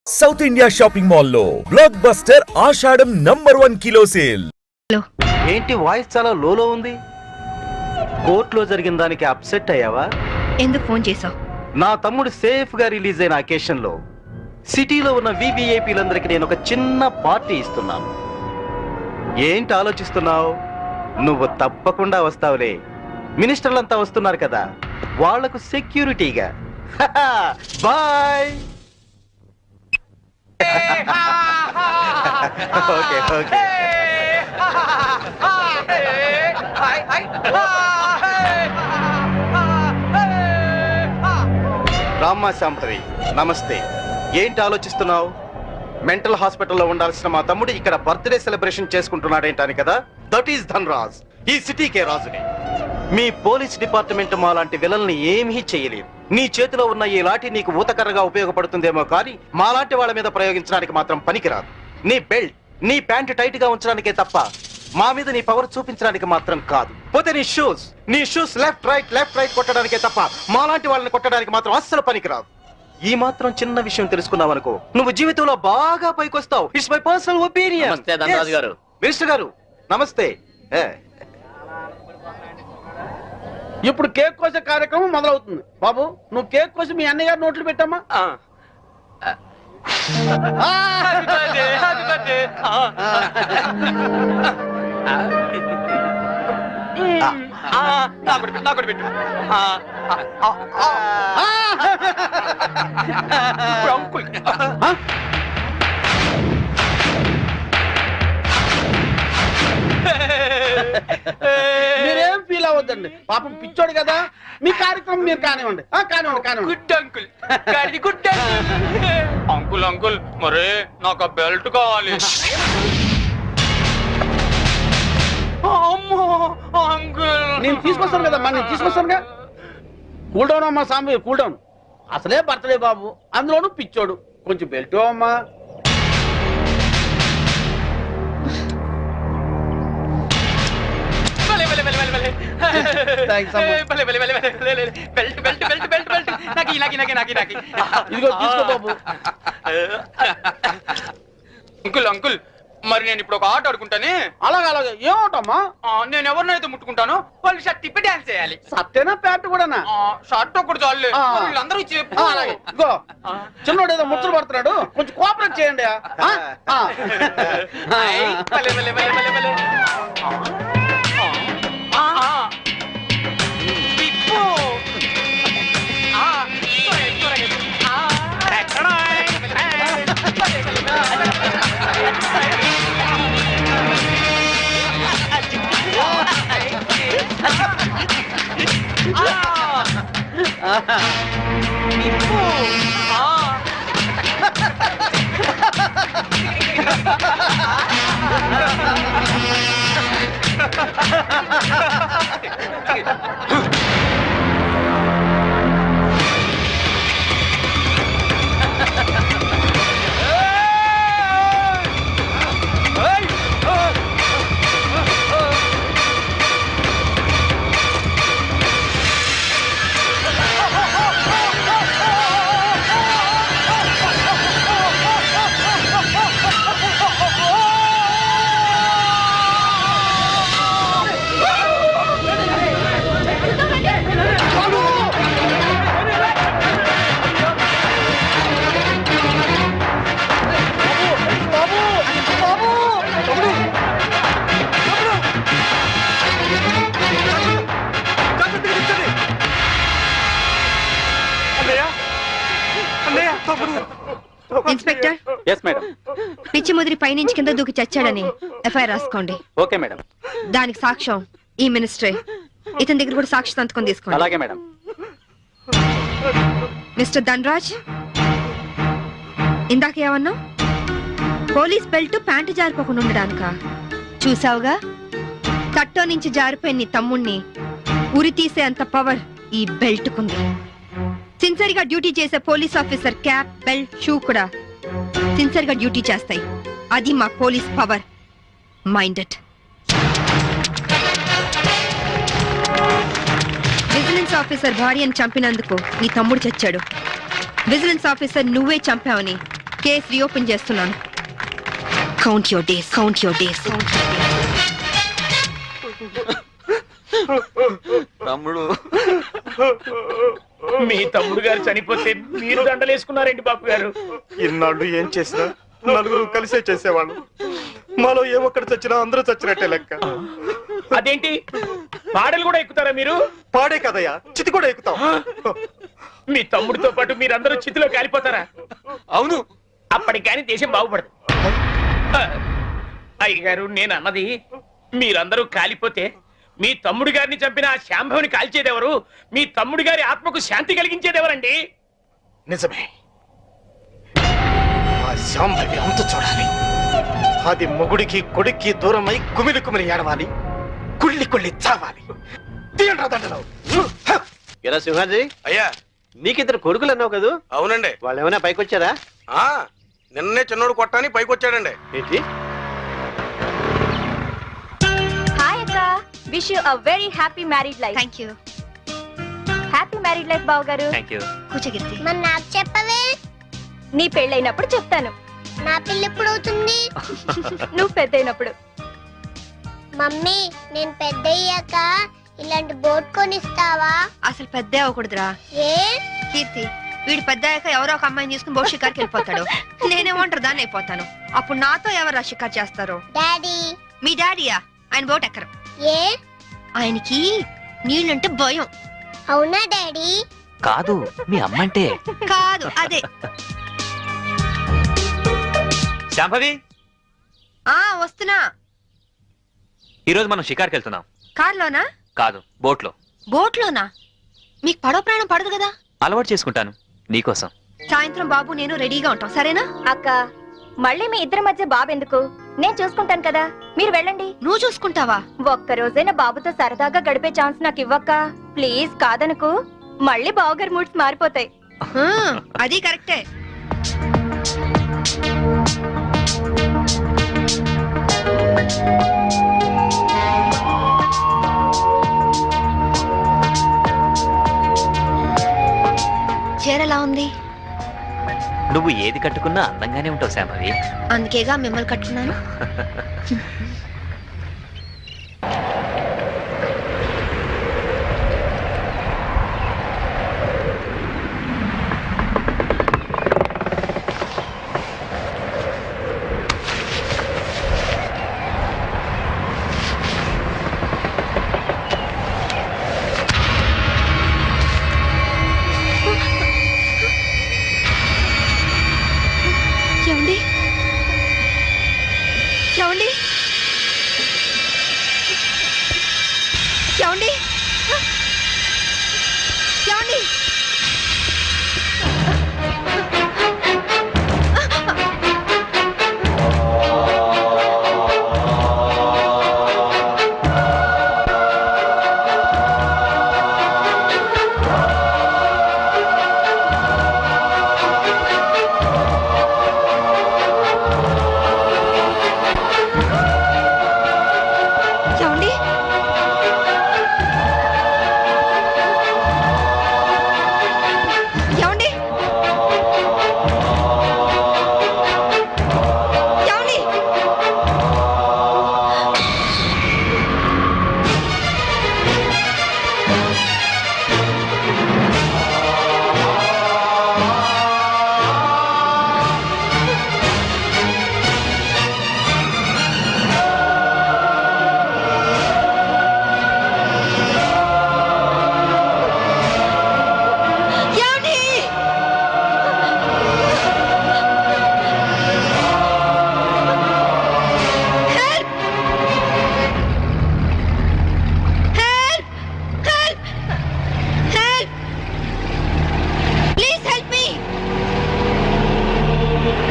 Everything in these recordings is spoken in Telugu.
సౌత్ ఇండియా షాపింగ్ మాల్ లో బ్లాక్ బస్టర్ ఆషాఢం #1 కిలో సేల్. ఏంటి వాయిస్ చాలా లోలో ఉంది? కోర్టులో జరిగిన దానికి అప్సెట్ అయ్యావా? ఎందుకు ఫోన్ చేసావు? నా తమ్ముడు సేఫ్ గా రిలీజ్ అయిన అకేషన్ లో సిటీలో ఉన్న వివిఐపీలందరికీ నేను ఒక చిన్న పార్టీ ఇస్తున్నాను. ఏంటి ఆలోచిస్తున్నావు? నువ్వు తప్పకుండా వస్తావులే. మినిస్టర్లంతా వస్తున్నారు కదా, వాళ్లకు సెక్యూరిటీగా. బాయ్. Okay okay. రామ్మా శాంభవి, నమస్తే. ఏంటి ఆలోచిస్తున్నావు? మెంటల్ హాస్పిటల్లో ఉండాల్సిన మా తమ్ముడు ఇక్కడ బర్త్డే సెలబ్రేషన్ చేసుకుంటున్నాడేంటాని కదా. దట్ ఈస్ ధన్రాజ్, ఈ సిటీకే రాజుని. మీ పోలీస్ డిపార్ట్మెంట్ మా లాంటి విలన్ని ఏమీ చేయలేదు. నీ చేతిలో ఉన్న ఈ లాఠీ నీకు ఊతకర్రగా ఉపయోగపడుతుందేమో కానీ మాలాంటి వాళ్ళ మీద ప్రయోగించడానికి మాత్రం పనికిరాదు. నీ బెల్ట్, నీ ప్యాంట్ టైట్ గా ఉంచడానికే తప్ప మా మీద నీ పవర్ చూపించడానికి మాత్రం కాదు. పోతే నీ షూస్ లెఫ్ట్ రైట్ కొట్టడానికే తప్ప మాలాంటి వాళ్ళని కొట్టడానికి మాత్రం అస్సలు పనికిరాదు. ఈ మాత్రం చిన్న విషయం తెలుసుకున్నావనుకో, నువ్వు జీవితంలో బాగా పైకొస్తావు. It's my personal opinion. Minister గారు నమస్తే. ఇప్పుడు కేక్ కోసే కార్యక్రమం మొదలవుతుంది. బాబు, నువ్వు కేక్ కోసి మీ అన్నయ్య గారు నోట్లు పెట్టమ్మా. మీరేం ఫీల్ అవ్వద్దండి, పాపం పిచ్చోడు కదా. మీ కార్యక్రమం మీరు కానివ్వండి. Good uncle, good uncle. Uncle మరే నాకు బెల్ట్ కావాలి. అంకుల్ నేను తీసుకొస్తాను కదమ్మా, నేను తీసుకొస్తానుగా. కూల్ డౌన్ అమ్మా సాంబి, కూల్ డౌన్. అసలే బర్త్డే బాబు, అందులోనూ పిచ్చోడు. కొంచెం బెల్ట్ అమ్మా. ఇదిగో తీసుకో బాబు. అంకుల్ అంకుల్, మరి నేను ఇప్పుడు ఒక ఆట ఆడుకుంటానే. అలాగే ఏమవుతామా? నేను ఎవరినైతే ముట్టుకుంటానో వాళ్ళు షర్ట్ తిప్పి డాన్స్ చేయాలి. సత్తేనా ప్యాంట్ కూడానా? షర్ట్ ఒకటి చాలు, వీళ్ళందరూ చెప్పు. అలాగే ఇగో, చిన్నోడు ఏదో ముచ్చలు పడుతున్నాడు, కొంచెం కోఆపరేట్ చేయండి. Inspector, yes madam. పిచ్చి ముదిరి పైనుంచి కింద దూకి చచ్చాడని ఎఫ్ఐఆర్ రాసుకోండి. Okay madam. దానికి సాక్ష్యం ఈ మినిస్టరే. ఇతని దగ్గర కూడా సాక్షి సంతకం తీసుకోండి. అలాగే మేడం. మిస్టర్ ధన్రాజ్, ఇందాకేమన్నా? పోలీస్ బెల్ట్ ప్యాంటు జారిపోకుండా ఉండడానికా? చూసావుగా, తట్టో నుంచి జారిపోయిన నీ తమ్ముణ్ణి ఉరి తీసే అంత పవర్ ఈ బెల్ట్ కుంది. సిన్సియర్ గా డ్యూటీ చేసే police officer cap, belt, shoe కూడా సిన్సియర్ గా డ్యూటీ చేస్తాయి. అది మా police power. Minded. Vigilance officer భార్యను చంపినందుకు నీ తమ్ముడు చచ్చాడు. విజిలెన్స్ ఆఫీసర్ నువ్వే చంపావని కేసు రీఓపెన్ చేస్తున్నాను. Count your days, count your days. తమ్ముడు, మీ తమ్ముడు గారు చనిపోతే మీరు దండలేసుకున్నారేంటి బాబు గారు? ఇన్నాళ్ళు ఏం చేసినా నలుగురు కలిసే చేసేవాళ్ళు. మాలో ఏ ఒక్కడు చచ్చినా అందరూ చచ్చినట్టే లెక్క. అదేంటి పాడలు కూడా ఎక్కుతారా మీరు? పాడే కదయ్యా, చితి కూడా ఎక్కుతాం. మీ తమ్ముడితో పాటు మీరందరూ చితిలో కాలిపోతారా? అవును. అప్పటికి కానీ దేశం బాగుపడదు. అయ్యగారు, నేను అన్నది మీరందరూ కాలిపోతే మీ తమ్ముడు గారిని చంపిన ఆ శాంభవిని కాల్చేదెవరు? మీ తమ్ముడు గారి ఆత్మకు శాంతి కలిగించేదెవరండి? నిజమే, ఆ శాంభవి అంత చూడాలి. అది మొగుడికి కొడుక్కి దూరమై కుమిలి కుమిలి ఏడవాలి, కుళ్ళి కుళ్ళి చావాలి. తీయండ్రా దండలు. ఎలా సింహాజీ, అయ్యా. నీకిద్దరు కొడుకులు అన్నావు కదా? అవునండి. వాళ్ళు ఏమైనా పైకి వచ్చారా? నిన్నే చిన్నోడు కొట్టాని పైకి వచ్చాడండి. ఏంటి? హాయ్ అక్క, wish you a very happy married life. Thank you. Happy married life బావ గారు. కూర్చోగిరితి. మరి నాకు చెప్పవే? నీ పెళ్ళైనప్పుడు చెప్తాను. నా పిల్ల ఎప్పుడు అవుతుంది? నువ్వు పెద్దయినప్పుడు. మమ్మీ, నేను పెద్ద అయ్యాక ఇలాంటి బోట్ కొనిస్తావా? అసలు పెద్ద అవ్వకూడదురా ఏ? కీర్తి. వీడు పెద్ద అయ్యాక ఎవరో ఒక అమ్మాయిని తీసుకుని బోట్ షికార్కి వెళ్ళిపోతాడు. నేనేమంటారు దాన్ని అయిపోతాను. అప్పుడు నాతో ఎవరు షికార్ చేస్తారు? డాడీ. మీ డాడీయా? ఆయన బోట్ ఎక్కరు. ఏ? ఆయనకి నీళ్ళంటే భయం. అవునా డాడీ? కాదు, మీ అమ్మంటే. కాదు, అదే. శాంభవి, వస్తున్నా. ఈరోజు మనం షికార్కి వెళ్తున్నాం. కార్లోనా? కాదు, బోట్లో. బోట్లోనా? మీకు పడవ ప్రాణం పడదు కదా? అలవాటు చేసుకుంటాను నీకోసం. సాయంత్రం బాబు నేను రెడీగా ఉంటాం, సరేనా? అక్క, మళ్ళీ మీ ఇద్దరి మధ్య బాబు ఎందుకు? నేను చూసుకుంటాను కదా, మీరు వెళ్ళండి. నువ్వు చూసుకుంటావా? ఒక్క రోజైనా బాబుతో సరదాగా గడిపే ఛాన్స్ నాకు ఇవ్వక్క ప్లీజ్. కాదనుకు, మళ్ళీ బావగారి మూడ్స్ మారిపోతాయి. అది కరెక్టే. చీరలా ఉంది? నువ్వు ఏది కట్టుకున్నా అందంగానే ఉంటావు శాంభవి. అందుకేగా మిమ్మల్ని కట్టుకున్నాను. ఏమండి? ఏమండి? ఏమండి? ఏమండి?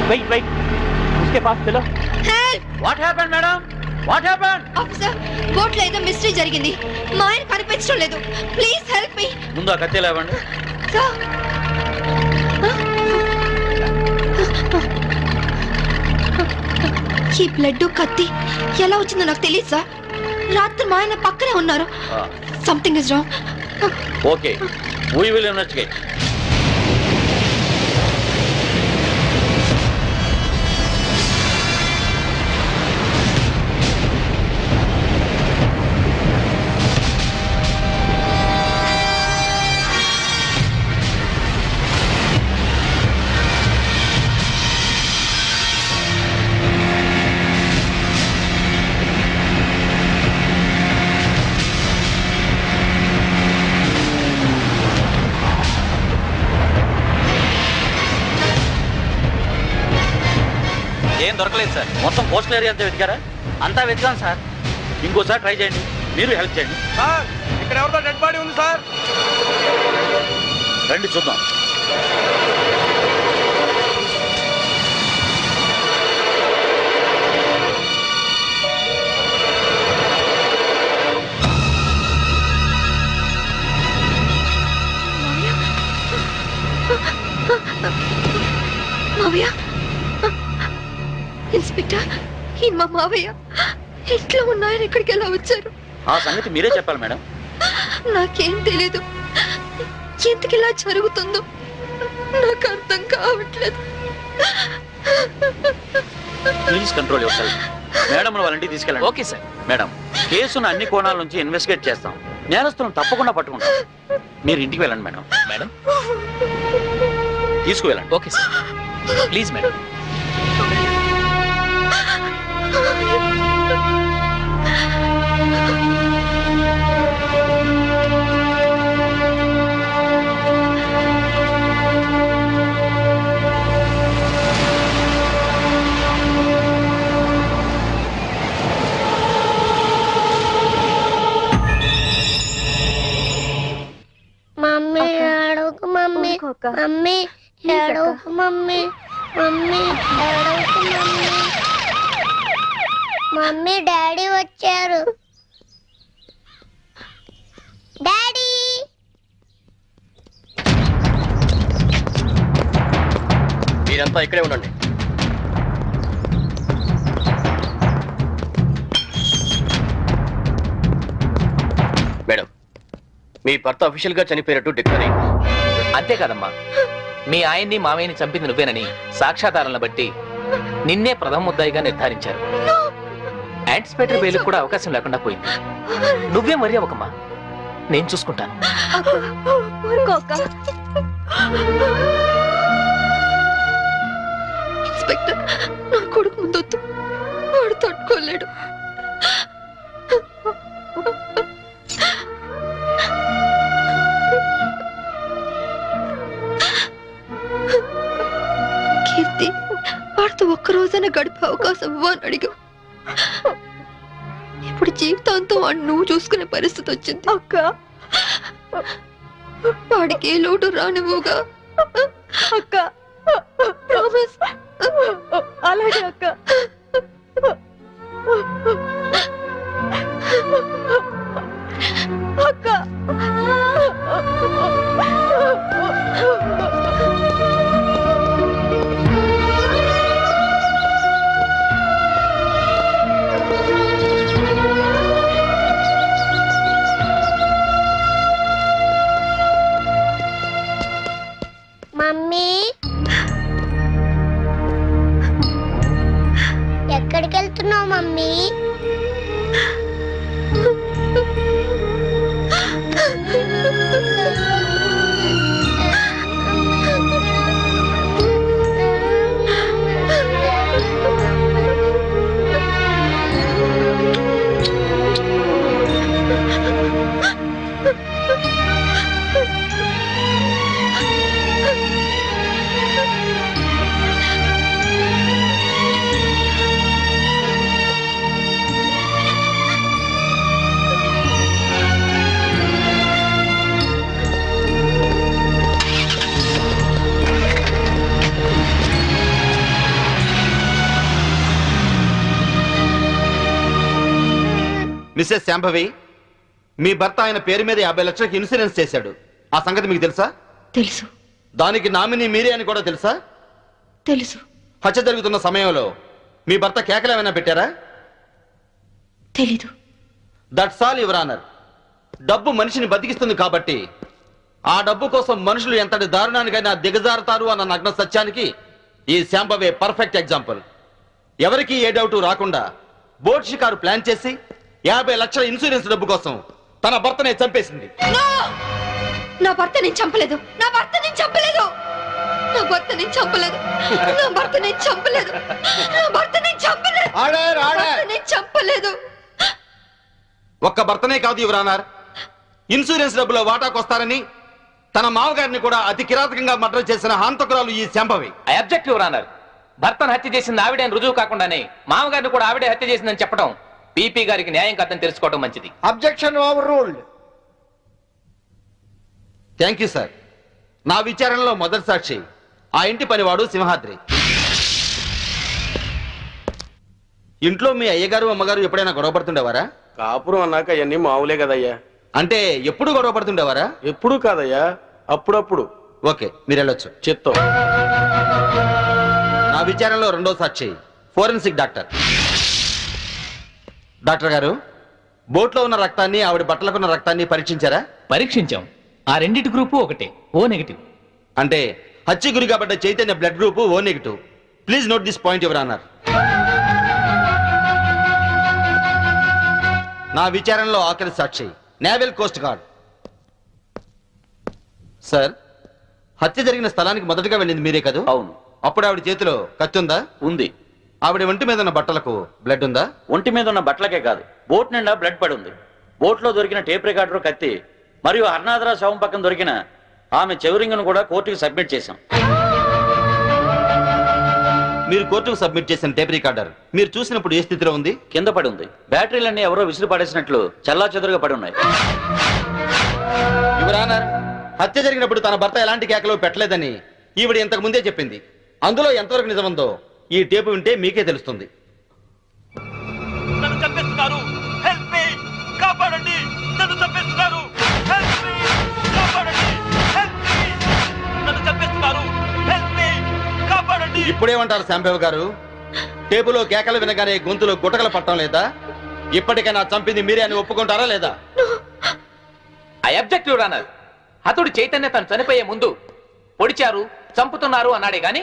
Wait, wait. उसके पास चलो. Help! What happened, madam? What happened? Officer, boat లో ఏదో మిస్టరీ జరిగింది. మా ఆయన కనిపించడం లేదు. Please help me. ముందు ఆ కత్తి లేవండి. సార్, ఈ బ్లడ్ కత్తి ఎలా వచ్చిందో నాకు తెలియదు సార్. రాత్రి మా ఆయన పక్కనే ఉన్నారు. Something is wrong. Okay, we will investigate. ఏం దొరకలేదు సార్. మొత్తం కోస్టల్ ఏరియా అంతా వెతికారా? అంతా వెతికాం సార్. ఇంకోసారి ట్రై చేయండి, మీరు హెల్ప్ చేయండి. సార్ ఇక్కడ ఎవరితో డెడ్ బాడీ ఉంది సార్. రండి చూద్దాం. మావయ్య, ఇన్స్పెక్టర్, ఈ మా మావయ్య ఇంట్లో ఉన్నాయని ఇక్కడికి ఎలా వచ్చారు? ఆ సంగతి మీరే చెప్పాలి మేడం. నాకేం తెలీదు. ఎందుకు ఇలా జరుగుతుందో నాకు అర్థం కావట్లేదు. ప్లీజ్ కంట్రోల్ యువర్ సెల్ఫ్. మేడం వాళ్ళంటికి తీసుకెళ్ళండి. ఓకే సార్. మేడం, కేసును అన్ని కోణాల నుంచి ఇన్వెస్టిగేట్ చేస్తాం. నేరస్తులను తప్పకుండా పట్టుకుంటాం. మీరు ఇంటికి వెళ్ళండి మేడం. మేడం తీసుకువెళ్ళండి. Okay sir. Please madam. Mummy ఏడవకు మమ్మీ. మమ్మీ ఏడవకు మమ్మీ. మమ్మీ ఏడవకు మమ్మీ. మమ్మీ డాడీ వచ్చారు. డాడీ మీరంతా ఇక్కడే ఉండండి. మేడం, మీ భర్త అఫీషియల్ గా చనిపోయినట్టు డిక్లేర్ అయింది. అంతేకాదమ్మా, మీ ఆయన్ని మామయ్యని చంపింది నువ్వేనని సాక్ష్యాధారాలను బట్టి నిన్నే ప్రథమ ముద్దాయిగా నిర్ధారించారు. యాంటిసిపేటరీ బెయిల్ కూడా అవకాశం లేకుండా పోయింది. నువ్వేం వరి అవ్వకమ్మా, నేను చూసుకుంటాను. ఇన్స్పెక్టర్, నా కొడుకు ముందొద్దు, వాడు తట్టుకోలేడు. కీర్తి, వాడితో ఒక్కరోజైనా గడిపే అవకాశం ఇవ్వని అడిగావు. ఇప్పుడు జీవితాంతం వాడిని నువ్వు చూసుకునే పరిస్థితి వచ్చింది. అక్క, వాడికి ఏ లోటు రానివ్వుగా అక్క. ప్రామిస్. అలాగే అక్క. అక్క, మమ్మీ ఎక్కడికి వెళ్తున్నావు మమ్మీ? మిస్సెస్ శాంభవి, మీ భర్త ఆయన పేరు మీద 50 లక్షలకు ఇన్సూరెన్స్ చేశాడు. ఆ సంగతి మీకు తెలుసా? తెలుసు. దానికి నామినీ మీరే అని కూడా తెలుసా? తెలుసు. హత్య జరుగుతున్న సమయంలో మీ భర్త కేకలు ఏమైనా పెట్టారా? తెలీదు. That's all your honour. డబ్బు మనిషిని బతికిస్తుంది కాబట్టి ఆ డబ్బు కోసం మనుషులు ఎంతటి దారుణానికైనా దిగజారుతారు అన్న నగ్న సత్యానికి ఈ శాంభవి పర్ఫెక్ట్ ఎగ్జాంపుల్. ఎవరికి ఏ డౌట్ రాకుండా బోట్ షికారు ప్లాన్ చేసి 50 లక్షల ఇన్సూరెన్స్ డబ్బు కోసం తన భర్తనే చంపేసింది. నా భర్త నేను చంపలేదు. నా భర్త నేను చంపలేదు. నా భర్త నేను చంపలేదు. నా భర్త నేను చంపలేదు. నా భర్త నేను చంపలేదు. నేను చంపలేదు. ఒక్క భర్తనే కాదు యువర్ ఆనర్, ఇన్సూరెన్స్ డబ్బులో వాటాకొస్తారని తన మామగారిని కూడా అతి కిరాతకంగా మర్డర్ చేసిన హంతకురాలు ఈ Shambhavi. I object your honour. భర్తను హత్య చేసింది ఆవిడే అని రుజువు కాకుండానే మామగారిని కూడా ఆవిడే హత్య చేసిందని చెప్పడం పీపీ గారికి న్యాయం కాదని తెలుసుకోవడం మంచిది. Objection over ruled. Thank you sir. నా విచారణలో మొదటి సాక్షి ఆ ఇంటి పనివాడు సింహాద్రి. ఇంట్లో మీ అయ్యగారు అమ్మగారు ఎప్పుడైనా గొడవ పడుతుండేవారా? కాపురం అన్నాక అవన్నీ మామూలే కదయ్యా. అంటే ఎప్పుడు గొడవ పడుతుండేవారా? ఎప్పుడూ కాదయ్యా, అప్పుడప్పుడు. ఓకే, మీరు వెళ్ళొచ్చు. చిత్తం. నా విచారణలో రెండో సాక్షి ఫోరెన్సిక్ డాక్టర్. డాక్టర్ గారు, బోట్లో ఉన్న రక్తాన్ని ఆవిడ బట్టలకున్న రక్తాన్ని పరీక్షించారా? పరీక్షించాం. ఆ రెండింటి గ్రూపు ఒకటే, ఓ నెగిటివ్. అంటే హత్య గురి కాబట్ట Chaitanya blood group O negative. Please note this point your honour. నా విచారణలో ఆఖరి సాక్షి నేవల్ కోస్ట్ గార్డ్. సార్, హత్య జరిగిన స్థలానికి మొదటగా వెళ్ళింది మీరే కదా? అవును. అప్పుడు ఆవిడ చేతిలో కత్తి ఉందా? ఉంది. ఆవిడ ఒంటి మీద ఉన్న బట్టలకు బ్లడ్ ఉందా? ఒంటి మీద ఉన్న బట్టలకే కాదు, బోట్ నిండా బ్లడ్ పడి ఉంది. బోట్లో దొరికిన టేప్ రికార్డర్, కత్తి మరియు అరుణాధర శవం పక్కన దొరికిన ఆమె చెవురింగ్ను కూడా కోర్టుకు సబ్మిట్ చేశాం. మీరు కోర్టుకు సబ్మిట్ చేసిన టేప్ రికార్డర్ మీరు చూసినప్పుడు ఏ స్థితిలో ఉంది? కింద పడి ఉంది. బ్యాటరీలన్నీ ఎవరో విసిరి పడేసినట్లు చల్లా చెదురుగా పడి ఉన్నాయి. యువర్ ఆనర్, హత్య జరిగినప్పుడు తన భర్త ఎలాంటి కేకలు పెట్టలేదని ఈవిడ ఇంతకు ముందే చెప్పింది. అందులో ఎంతవరకు నిజముందో ఈ టేపు వింటే మీకే తెలుస్తుంది. ఇప్పుడేమంటారు శాంభవ్ గారు? టేబులో కేకలు వినగానే గొంతులో గుటకలు పట్టడం లేదా? ఇప్పటికైనా చంపింది మీరే అని ఒప్పుకుంటారా లేదా? I object your honour. హతుడు చైతన్య తను చనిపోయే ముందు పొడిచారు, చంపుతున్నారు అన్నాడే గాని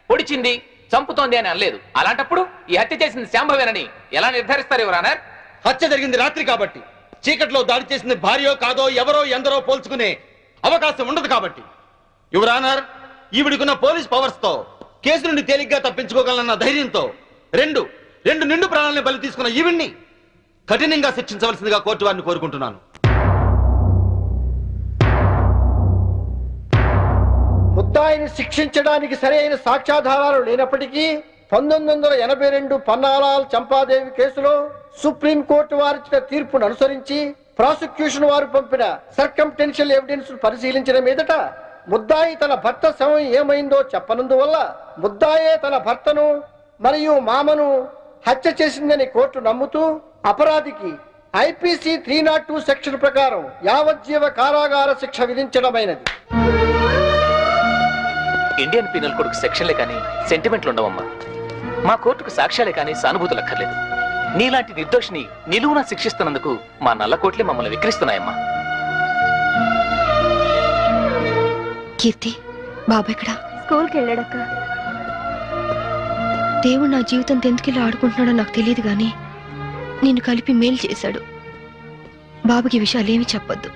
పొడిచింది, చంపుతోంది అని అనలేదు. అలాంటప్పుడు ఈ హత్య చేసింది శాంభవేనని ఎలా నిర్ధారిస్తారు యువర్ ఆనర్? హత్య జరిగింది రాత్రి కాబట్టి, చీకట్లో దాడి చేసింది భార్యో కాదో ఎవరో ఎందరో పోల్చుకునే అవకాశం ఉండదు కాబట్టి. యువర్ ఆనర్, ఈవిడికున్న పోలీస్ పవర్స్ తో కేసు నుండి తేలిగ్గా తప్పించుకోగలన్న ధైర్యంతో రెండు నిండు ప్రాణాలను బలి తీసుకున్న ఈవిడ్ని కఠినంగా శిక్షించవలసిందిగా కోర్టు వారిని కోరుకుంటున్నాను. ముద్దాయిని శిక్షించడానికి సరైన సాక్ష్యాధారాలు లేనప్పటికీ 1982 పన్నాలాల్ చంపాదేవి కేసులో సుప్రీంకోర్టు వారిచ్చిన తీర్పును అనుసరించి ప్రాసిక్యూషన్ వారు పంపిన సర్కంటెన్షియల్ ఎవిడెన్స్ పరిశీలించిన మీదట ముద్దాయి తన భర్త శవం ఏమైందో చెప్పనందువల్ల ముద్దాయే తన భర్తను మరియు మామను హత్య చేసిందని కోర్టు నమ్ముతూ అపరాధికి ఐపీసీ 302 సెక్షన్ ప్రకారం యావజ్జీవ కారాగార శిక్ష విధించడమైనది. ఇండియన్ పీనల్ కోడ్కు సెక్షన్లే కానీ సెంటిమెంట్లు ఉండవమ్మా. మా కోర్టుకు సాక్ష్యాలే కానీ సానుభూతులు అక్కర్లేదు. నీలాంటి నిర్దోషిని నిలువునా శిక్షిస్తున్నందుకు మా నల్ల కోట్లే మమ్మల్ని విక్రిస్తున్నాయమ్మా. కీర్తి, బాబు ఎక్కడా? స్కూల్కి వెళ్ళాడక్క. దేవుడు నా జీవితం ఎందుకిలా ఆడుకుంటున్నాడో నాకు తెలియదు గాని నిన్ను కలిపి మేలు చేశాడు. బాబుకి విషయాలేమి చెప్పొద్దు,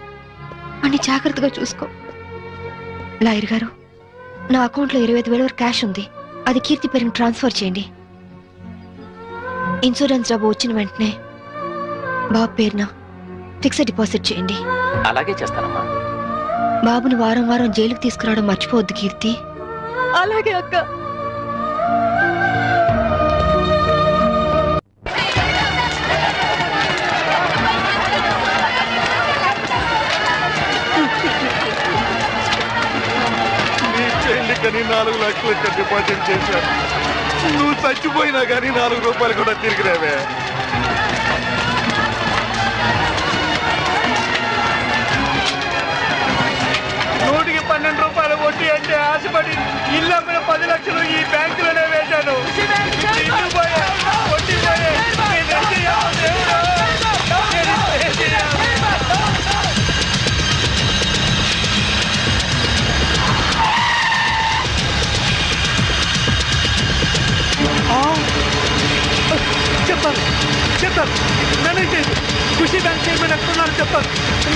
అన్ని జాగ్రత్తగా చూసుకో. లాయర్ గారు, నా అకౌంట్లో 25,000 వరకు క్యాష్ ఉంది. అది కీర్తి పేరుని ట్రాన్స్ఫర్ చేయండి. ఇన్సూరెన్స్ డబ్బు వచ్చిన వెంటనే బాబు పేరున ఫిక్స్డ్ డిపాజిట్ చేయండి. అలాగే చేస్తానమ్మా. బాబుని వారం వారం జైలుకి తీసుకురావడం మర్చిపోవద్దు కీర్తి. అలాగే అక్క. చెల్లికని 4 లక్షలు డిపాజిట్ చేశాను. నువ్వు చచ్చిపోయినా కానీ 4 రూపాయలు కూడా తిరిగి రావే. నూటికి 12 రూపాయలు వడ్డీ అంటే ఆశపడి ఇల్లు అమ్మిన 10 లక్షలు ఈ బ్యాంకులోనే వేశాను. ఇల్లు పోయే, వడ్డీ పోయే. చెప్తాను నన్ను చేయదు. ఖుషి బ్యాంక్ చైర్మన్ ఎక్కడున్నారు చెప్తాను.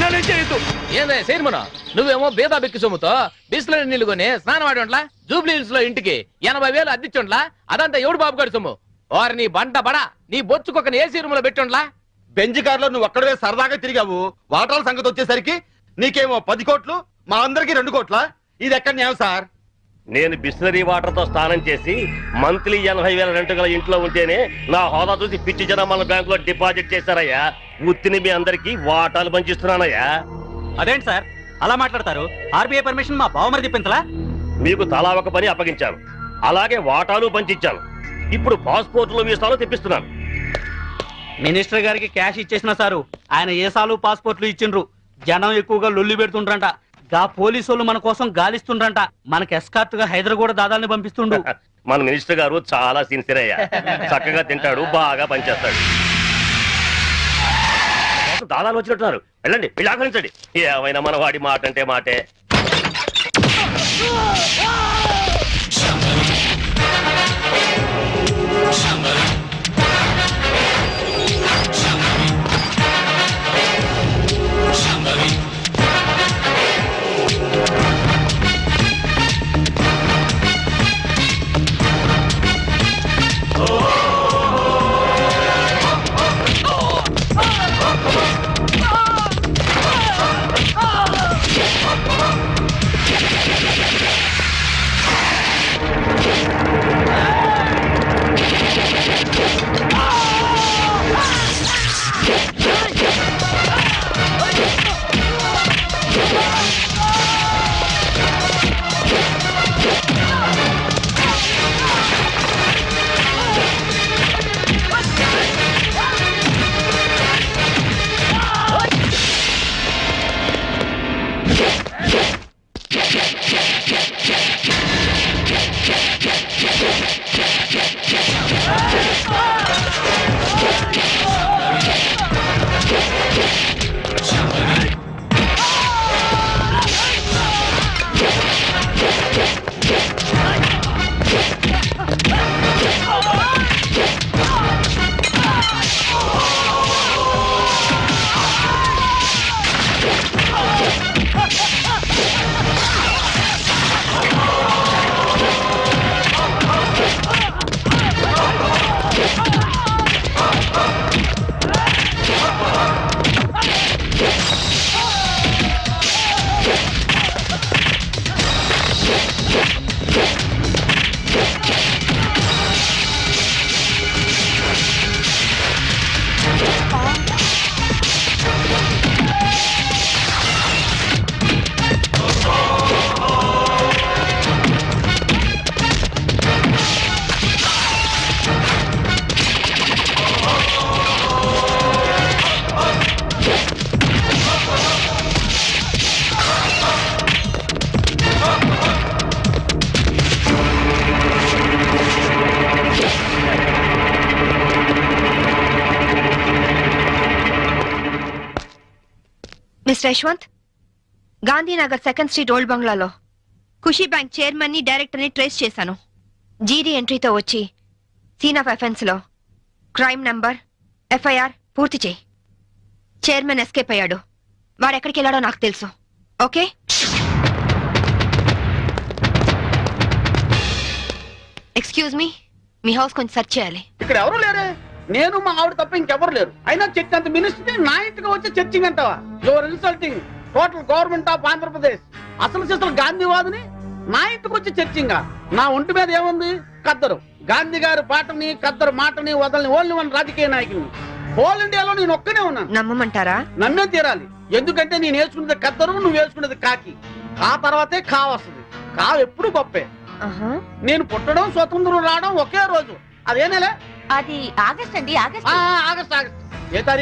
నన్ను చేయదు. ఏందే చైర్మన్, నువ్వేమో బేదా బెక్కి సొమ్ముతో బిస్లరీ నీళ్లు కొని స్నానం ఆడి జూబ్లీ హిల్స్ లో ఇంటికి 80,000 అద్దిచ్చుండ్లా. అదంతా ఎవడు బాబు గారి సొమ్ము? వారు నీ బంట బడా నీ బొచ్చుకొక ఏసీ రూమ్ లో పెట్టుండ్లా. బెంజ్ కారులో నువ్వు ఒక్కడే సరదాగా తిరిగావు. వాటాల సంగతి వచ్చేసరికి నీకేమో 10 కోట్లు, మా అందరికి 2 కోట్ల. ఇది ఎక్కడ న్యాయం సార్? నేను బిస్లరీ వాటర్ తో స్నానం చేసి మంత్లీ 80,000 రెంట్ గల ఇంట్లో ఉంటేనే నా హోదా చూసి పిచ్చి జనం మన బ్యాంకులో డిపాజిట్ చేశారయ్యా. ఉత్తిని మీ అందరికి వాటాలు పంచిస్తున్నానయ్యా. అదేంటి సార్ అలా మాట్లాడతారు? ఆర్బీఐ పర్మిషన్ మా బావమరిది పెంచలా? మీకు తలా ఒక పని అప్పగించాను, అలాగే వాటాలు పంచిచ్చాను. ఇప్పుడు పాస్పోర్ట్లు వీసాలు తెప్పిస్తున్నాను. మినిస్టర్ గారికి క్యాష్ ఇచ్చేసిన సారు, ఆయన ఏసాలు పాస్పోర్ట్లు ఇచ్చిండ్రు. జనం ఎక్కువగా లొల్లి పెడుతుండ్రంట. గా పోలీసులు మన కోసం గాలిస్తుండ్రంట. మనకి ఎస్కార్ట్ గా హైదరాబాద్ దాదాల్ని పంపిస్తుండు. మన మినిస్టర్ గారు చాలా సిన్సియర్ అయ్యా. చక్కగా తింటాడు, బాగా పనిచేస్తాడు. దాదాలు వచ్చినట్టున్నారు, వెళ్ళండి, వెళ్ళి ఆహ్వానించండి. ఏమైనా మన వాడి మాట అంటే మాటే. Mister Yashwant, Gandhinagar 2nd street old బంగ్లాలో ఖుషీ బ్యాంక్ చైర్మన్ ని డైరెక్టర్ ని ట్రేస్ చేశాను. జీడీ ఎంట్రీతో వచ్చి సీన్ ఆఫ్ అఫెన్స్ లో క్రైమ్ నంబర్ ఎఫ్ఐఆర్ పూర్తి చేయి. చైర్మన్ ఎస్కేప్ అయ్యాడు. వాడెక్కడికి వెళ్ళాడో నాకు తెలుసు. ఓకే? ఎక్స్క్యూజ్ మీ, మీ హౌస్ కొంచెం సెర్చ్ చేయాలి. ఇక్కడ ఎవరు లేరే? నేను మా ఆవిడ తప్ప ఇంకెవరు లేరు. అయినా చర్చ్ అంత మినిస్ట్రీ నా ఇంటికి వచ్చి చర్చింగ్ అంటావా? Your insulting total government of Andhra Pradesh. అసలు చేసిన గాంధీవాదిని నా ఇంటికి వచ్చి చర్చింగా? నా ఒంటి మీద ఏముంది? కద్దరు. గాంధీ గారి పాటని కద్దరు మాటని వదలని ఓన్లీ వన్ రాజకీయ నాయకుని. హోల్ ఇండియాలో నేను ఒక్కనే ఉన్నాను. నమ్మమంటారా? నమ్మే తీరాలి. ఎందుకంటే నేను వేసుకున్నది కద్దరు, నువ్వు వేసుకున్నది కాకి. ఆ తర్వాతే కా వస్తుంది. కావు ఎప్పుడు గొప్పే. నేను పుట్టడం, స్వతంత్రం రావడం ఒకే రోజు. అదేనేలే? అది ఆగస్ట్ అండి. ఆగస్ట్ ఏ తారీఖు?